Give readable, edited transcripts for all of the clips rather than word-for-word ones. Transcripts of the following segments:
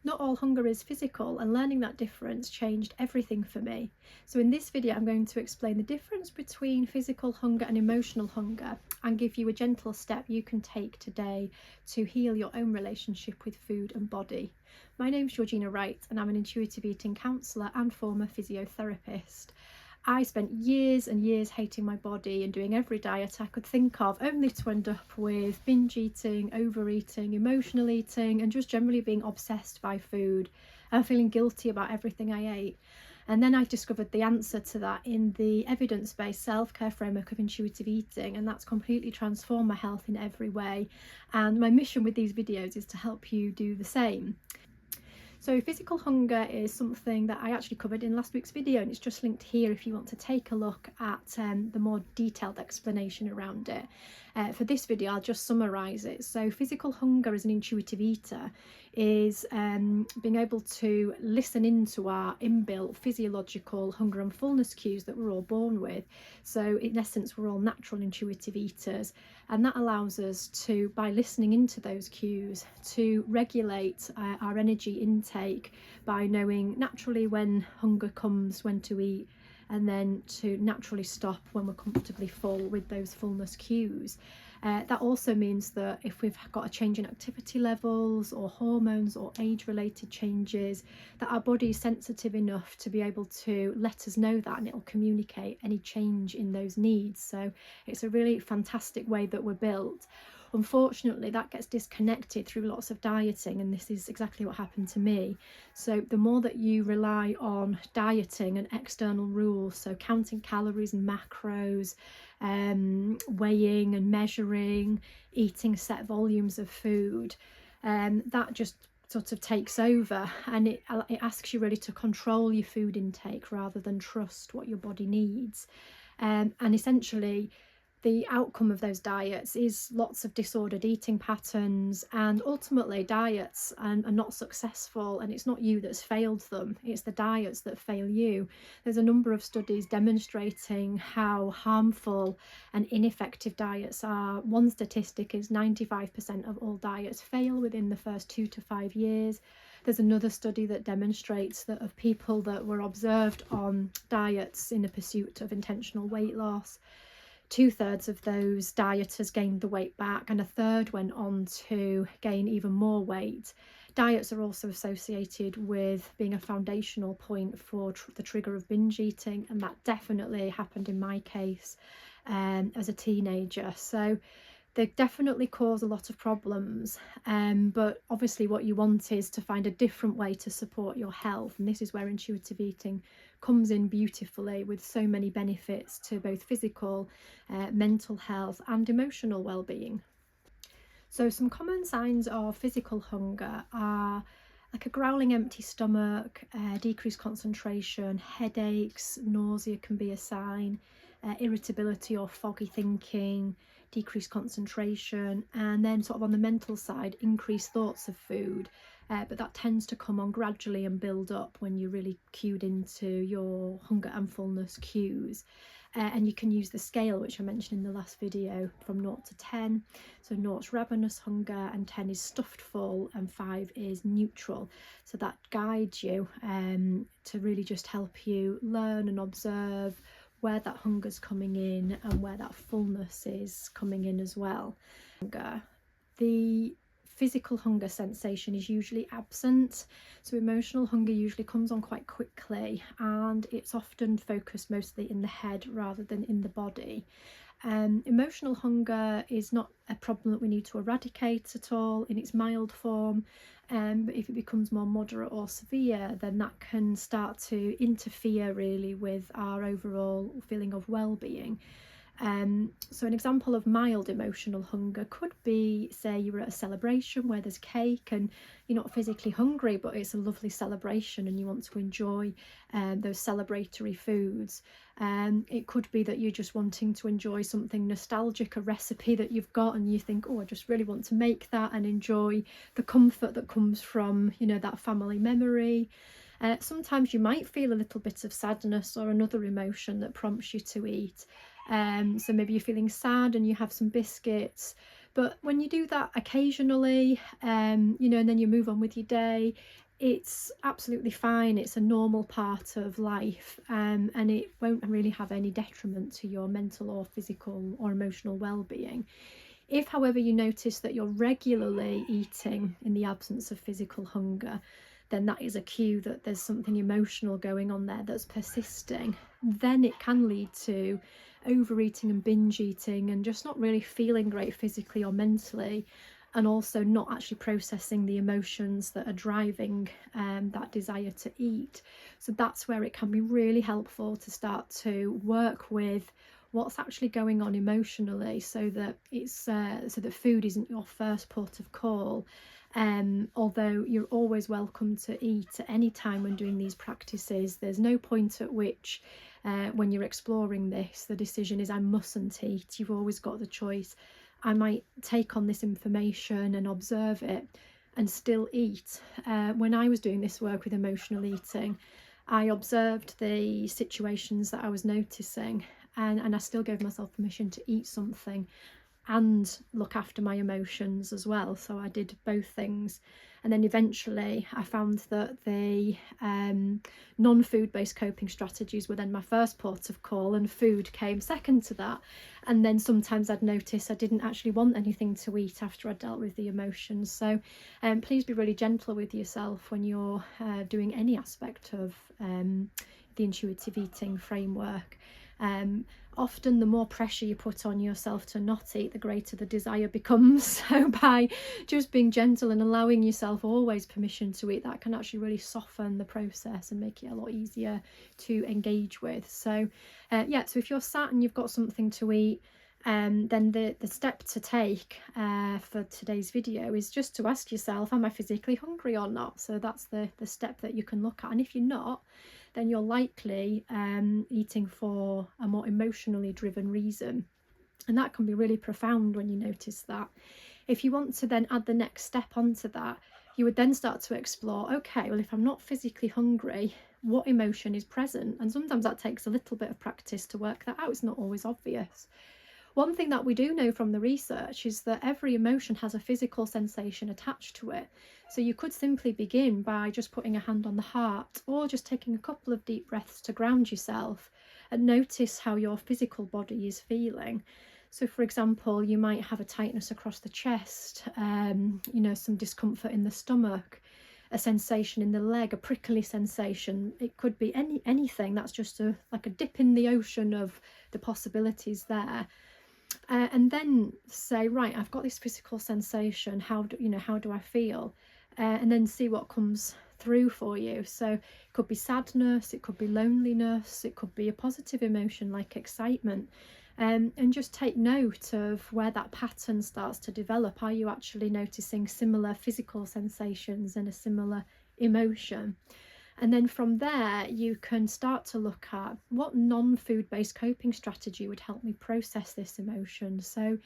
Not all hunger is physical, and learning that difference changed everything for me. So in this video, I'm going to explain the difference between physical hunger and emotional hunger and give you a gentle step you can take today to heal your own relationship with food and body. My name's Georgina Wright and I'm an intuitive eating counsellor and former physiotherapist. I spent years and years hating my body and doing every diet I could think of, only to end up with binge eating, overeating, emotional eating, and just generally being obsessed by food and feeling guilty about everything I ate. And then I discovered the answer to that in the evidence-based self-care framework of intuitive eating, and that's completely transformed my health in every way. And my mission with these videos is to help you do the same. So physical hunger is something that I actually covered in last week's video, and it's just linked here if you want to take a look at the more detailed explanation around it. For this video, I'll just summarise it. So physical hunger as an intuitive eater is being able to listen into our inbuilt physiological hunger and fullness cues that we're all born with. So in essence, we're all natural intuitive eaters, and that allows us to, by listening into those cues, to regulate our energy intake by knowing naturally when hunger comes, when to eat, and then to naturally stop when we're comfortably full with those fullness cues. That also means that if we've got a change in activity levels or hormones or age-related changes, that our body is sensitive enough to be able to let us know that, and it'll communicate any change in those needs. So it's a really fantastic way that we're built. Unfortunately, that gets disconnected through lots of dieting, and this is exactly what happened to me. So the more that you rely on dieting and external rules, so counting calories and macros, weighing and measuring, eating set volumes of food, that just sort of takes over, and it asks you really to control your food intake rather than trust what your body needs. And essentially the outcome of those diets is lots of disordered eating patterns, and ultimately diets are not successful, and it's not you that's failed them, it's the diets that fail you. There's a number of studies demonstrating how harmful and ineffective diets are. One statistic is 95% of all diets fail within the first 2 to 5 years. There's another study that demonstrates that of people that were observed on diets in a pursuit of intentional weight loss, 2/3 of those dieters gained the weight back, and a third went on to gain even more weight. Diets are also associated with being a foundational point for the trigger of binge eating, and that definitely happened in my case as a teenager. So they definitely cause a lot of problems, but obviously what you want is to find a different way to support your health, and this is where intuitive eating comes in beautifully, with so many benefits to both physical, mental health and emotional well-being. So some common signs of physical hunger are like a growling empty stomach, decreased concentration, headaches, nausea can be a sign, irritability or foggy thinking, decreased concentration, and then sort of on the mental side, increased thoughts of food. But that tends to come on gradually and build up when you're really cued into your hunger and fullness cues. And you can use the scale, which I mentioned in the last video, from 0 to 10. So 0 is ravenous hunger, and 10 is stuffed full, and 5 is neutral. So that guides you to really just help you learn and observe where that hunger's coming in and where that fullness is coming in as well. The physical hunger sensation is usually absent, so emotional hunger usually comes on quite quickly, and it's often focused mostly in the head rather than in the body. Emotional hunger is not a problem that we need to eradicate at all in its mild form, but if it becomes more moderate or severe, then that can start to interfere really with our overall feeling of well-being. So an example of mild emotional hunger could be, say you're at a celebration where there's cake and you're not physically hungry, but it's a lovely celebration and you want to enjoy those celebratory foods. It could be that you're just wanting to enjoy something nostalgic, a recipe that you've got, and you think, oh, I just really want to make that and enjoy the comfort that comes from, you know, that family memory. Sometimes you might feel a little bit of sadness or another emotion that prompts you to eat. So maybe you're feeling sad and you have some biscuits, but when you do that occasionally, you know, and then you move on with your day, it's absolutely fine. It's a normal part of life, and it won't really have any detriment to your mental or physical or emotional well-being. If, however, you notice that you're regularly eating in the absence of physical hunger, then that is a cue that there's something emotional going on there that's persisting. Then it can lead to overeating and binge eating and just not really feeling great physically or mentally, and also not actually processing the emotions that are driving that desire to eat. So that's where it can be really helpful to start to work with what's actually going on emotionally, so that it's so that food isn't your first port of call. Although you're always welcome to eat at any time when doing these practices. There's no point at which when you're exploring this the decision is I mustn't eat. You've always got the choice. I might take on this information and observe it and still eat. When I was doing this work with emotional eating, I observed the situations that I was noticing, and I still gave myself permission to eat something and look after my emotions as well. So I did both things. And then eventually I found that the non-food based coping strategies were then my first port of call, and food came second to that. And then sometimes I'd notice I didn't actually want anything to eat after I dealt with the emotions. So please be really gentle with yourself when you're doing any aspect of the intuitive eating framework. Often the more pressure you put on yourself to not eat, the greater the desire becomes. So by just being gentle and allowing yourself always permission to eat, that can actually really soften the process and make it a lot easier to engage with. So yeah, so if you're sat and you've got something to eat, then the step to take for today's video is just to ask yourself, am I physically hungry or not? So that's the step that you can look at. And if you're not, then you're likely eating for a more emotionally driven reason. And that can be really profound when you notice that. If you want to then add the next step onto that, you would then start to explore, okay, well, if I'm not physically hungry, what emotion is present? And sometimes that takes a little bit of practice to work that out. It's not always obvious. One thing that we do know from the research is that every emotion has a physical sensation attached to it. So you could simply begin by just putting a hand on the heart, or just taking a couple of deep breaths to ground yourself and notice how your physical body is feeling. So for example, you might have a tightness across the chest, some discomfort in the stomach, a sensation in the leg, a prickly sensation. It could be anything. That's just like a dip in the ocean of the possibilities there. And then say, right, I've got this physical sensation. How do I feel? And then see what comes through for you. So it could be sadness, it could be loneliness, it could be a positive emotion like excitement. And just take note of where that pattern starts to develop. Are you actually noticing similar physical sensations and a similar emotion? And then from there, you can start to look at what non-food based coping strategy would help me process this emotion. So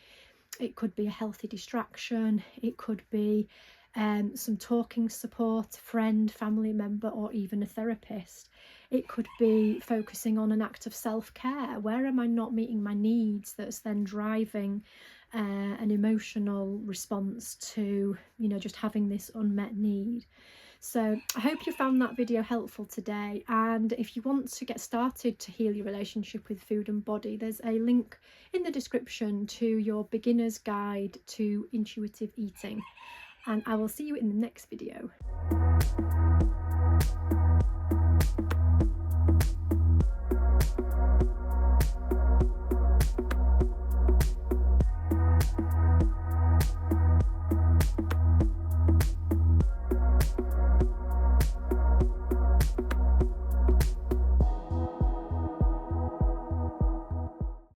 it could be a healthy distraction, it could be some talking support, friend, family member, or even a therapist. It could be focusing on an act of self-care. Where am I not meeting my needs that's then driving an emotional response to, just having this unmet need? So I hope you found that video helpful today, and if you want to get started to heal your relationship with food and body, there's a link in the description to your beginner's guide to intuitive eating, and I will see you in the next video.